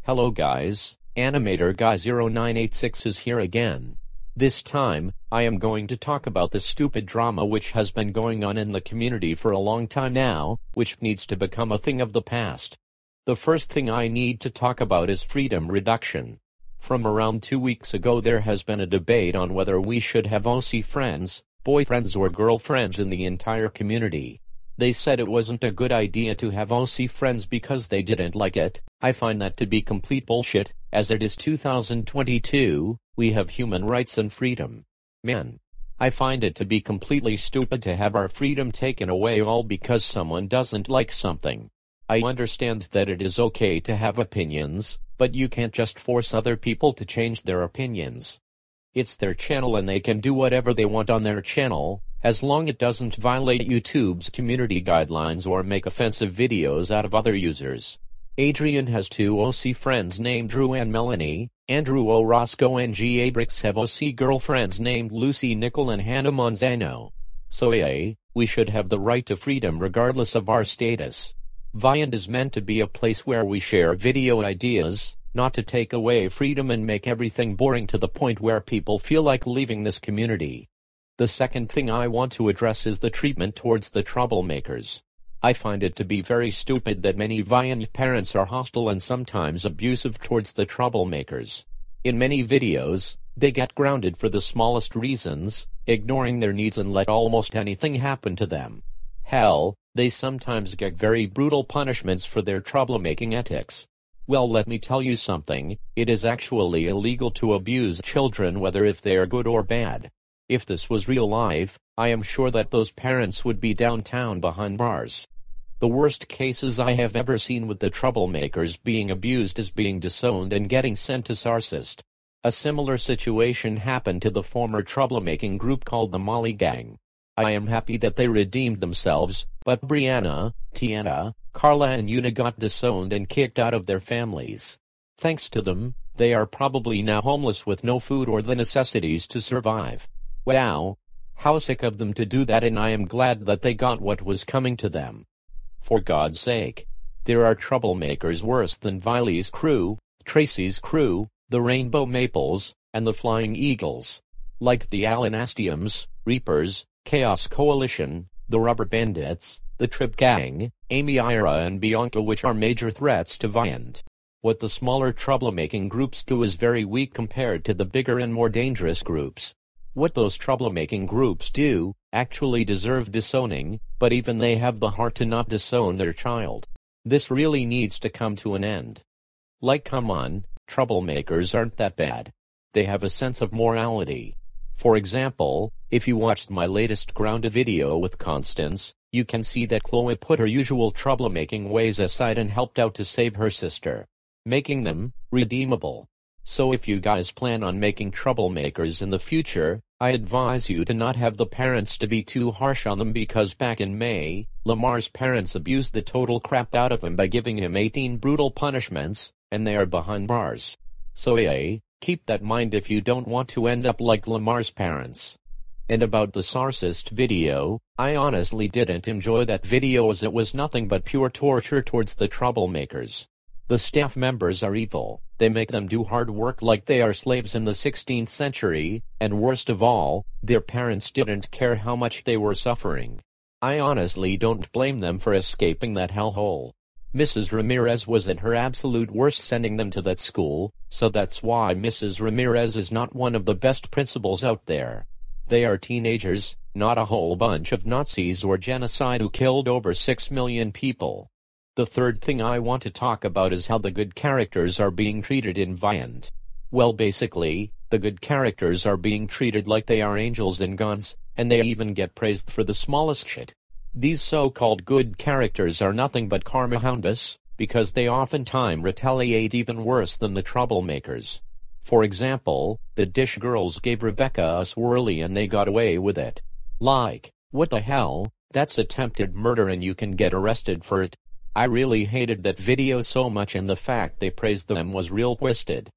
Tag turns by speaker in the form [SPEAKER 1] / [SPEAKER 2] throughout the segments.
[SPEAKER 1] Hello guys, Animator Guy 0986 is here again. This time, I am going to talk about the stupid drama which has been going on in the community for a long time now, which needs to become a thing of the past. The first thing I need to talk about is freedom reduction. From around 2 weeks ago there has been a debate on whether we should have OC friends, boyfriends or girlfriends in the entire community. They said it wasn't a good idea to have OC friends because they didn't like it. I find that to be complete bullshit, as it is 2022, we have human rights and freedom. Man. I find it to be completely stupid to have our freedom taken away all because someone doesn't like something. I understand that it is okay to have opinions, but you can't just force other people to change their opinions. It's their channel and they can do whatever they want on their channel, as long as it doesn't violate YouTube's community guidelines or make offensive videos out of other users. Adrian has 2 OC friends named Drew and Melanie. Andrew O. Roscoe and G. Abrix have OC girlfriends named Lucy Nicole and Hannah Monzano. So we should have the right to freedom regardless of our status. Viant is meant to be a place where we share video ideas, not to take away freedom and make everything boring to the point where people feel like leaving this community. The second thing I want to address is the treatment towards the troublemakers. I find it to be very stupid that many Viant parents are hostile and sometimes abusive towards the troublemakers. In many videos, they get grounded for the smallest reasons, ignoring their needs and let almost anything happen to them. Hell, they sometimes get very brutal punishments for their troublemaking ethics. Well, let me tell you something, it is actually illegal to abuse children whether if they are good or bad. If this was real life, I am sure that those parents would be downtown behind bars. The worst cases I have ever seen with the troublemakers being abused is being disowned and getting sent to Sarcist. A similar situation happened to the former troublemaking group called the Molly Gang. I am happy that they redeemed themselves, but Brianna, Tiana, Carla and Una got disowned and kicked out of their families. Thanks to them, they are probably now homeless with no food or the necessities to survive. Wow. How sick of them to do that, and I am glad that they got what was coming to them. For God's sake. There are troublemakers worse than Viley's crew, Tracy's crew, the Rainbow Maples, and the Flying Eagles. Like the Alanastiums, Reapers, Chaos Coalition, the Rubber Bandits, the Trip Gang, Amy Ira and Bianca, which are major threats to Viant. What the smaller troublemaking groups do is very weak compared to the bigger and more dangerous groups. What those troublemaking groups do actually deserve disowning, but even they have the heart to not disown their child. This really needs to come to an end. Like, come on, troublemakers aren't that bad. They have a sense of morality. For example, if you watched my latest grounded video with Constance, you can see that Chloe put her usual troublemaking ways aside and helped out to save her sister, making them redeemable. So if you guys plan on making troublemakers in the future, I advise you to not have the parents to be too harsh on them, because back in May, Lamar's parents abused the total crap out of him by giving him 18 brutal punishments, and they are behind bars. So keep that in mind if you don't want to end up like Lamar's parents. And about the Sarcist video, I honestly didn't enjoy that video as it was nothing but pure torture towards the troublemakers. The staff members are evil. They make them do hard work like they are slaves in the 16th century, and worst of all, their parents didn't care how much they were suffering. I honestly don't blame them for escaping that hellhole. Mrs. Ramirez was at her absolute worst sending them to that school, so that's why Mrs. Ramirez is not one of the best principals out there. They are teenagers, not a whole bunch of Nazis or genocide who killed over 6 million people. The third thing I want to talk about is how the good characters are being treated in Viant. Well, basically, the good characters are being treated like they are angels and gods, and they even get praised for the smallest shit. These so-called good characters are nothing but karma hounders, because they oftentimes retaliate even worse than the troublemakers. For example, the Dish Girls gave Rebecca a swirly and they got away with it. Like, what the hell, that's attempted murder and you can get arrested for it. I really hated that video so much, and the fact they praised them was real twisted.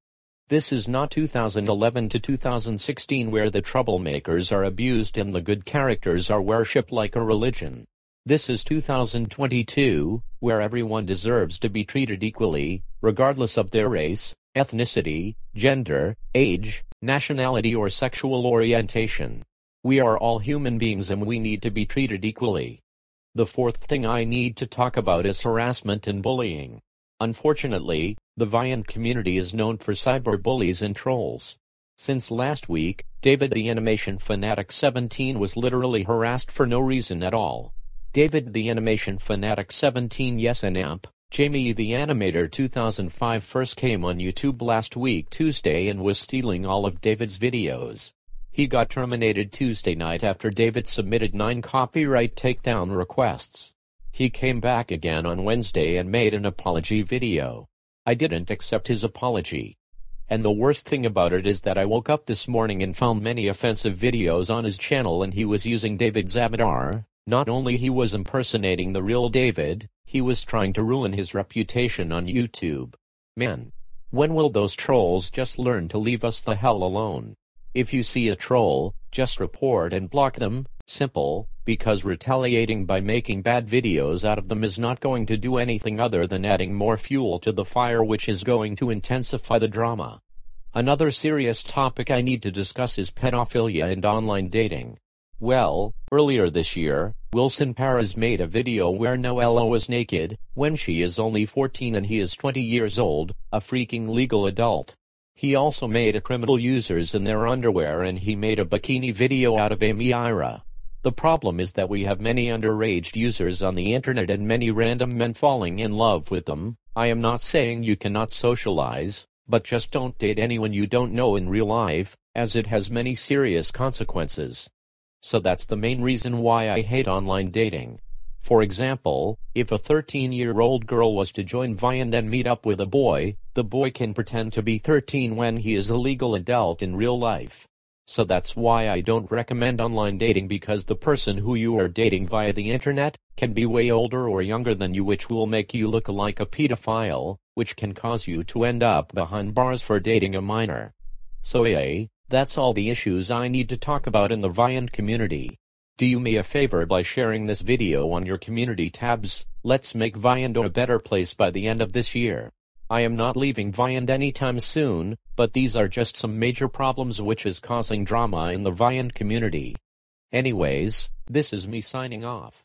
[SPEAKER 1] This is not 2011 to 2016 where the troublemakers are abused and the good characters are worshipped like a religion. This is 2022, where everyone deserves to be treated equally, regardless of their race, ethnicity, gender, age, nationality or sexual orientation. We are all human beings and we need to be treated equally. The fourth thing I need to talk about is harassment and bullying. Unfortunately, the Viant community is known for cyberbullies and trolls. Since last week, David the Animation Fanatic 17 was literally harassed for no reason at all. David the Animation Fanatic 17 yes and amp. Jamie the Animator 2005 first came on YouTube last week Tuesday and was stealing all of David's videos. He got terminated Tuesday night after David submitted 9 copyright takedown requests. He came back again on Wednesday and made an apology video. I didn't accept his apology. And the worst thing about it is that I woke up this morning and found many offensive videos on his channel and he was using David's avatar. Not only he was impersonating the real David, he was trying to ruin his reputation on YouTube. Man. When will those trolls just learn to leave us the hell alone? If you see a troll, just report and block them, simple, because retaliating by making bad videos out of them is not going to do anything other than adding more fuel to the fire which is going to intensify the drama. Another serious topic I need to discuss is pedophilia and online dating. Well, earlier this year, Wilson Perez made a video where Noella was naked, when she is only 14 and he is 20 years old, a freaking legal adult. He also made a criminal users in their underwear and he made a bikini video out of Amy Ira. The problem is that we have many underage users on the internet and many random men falling in love with them. I am not saying you cannot socialize, but just don't date anyone you don't know in real life, as it has many serious consequences. So that's the main reason why I hate online dating. For example, if a 13-year-old girl was to join Viant and meet up with a boy, the boy can pretend to be 13 when he is a legal adult in real life. So that's why I don't recommend online dating, because the person who you are dating via the internet can be way older or younger than you, which will make you look like a pedophile, which can cause you to end up behind bars for dating a minor. So that's all the issues I need to talk about in the Viant community. Do me a favor by sharing this video on your community tabs. Let's make Viant a better place by the end of this year. I am not leaving Viant anytime soon, but these are just some major problems which is causing drama in the Viant community. Anyways, this is me signing off.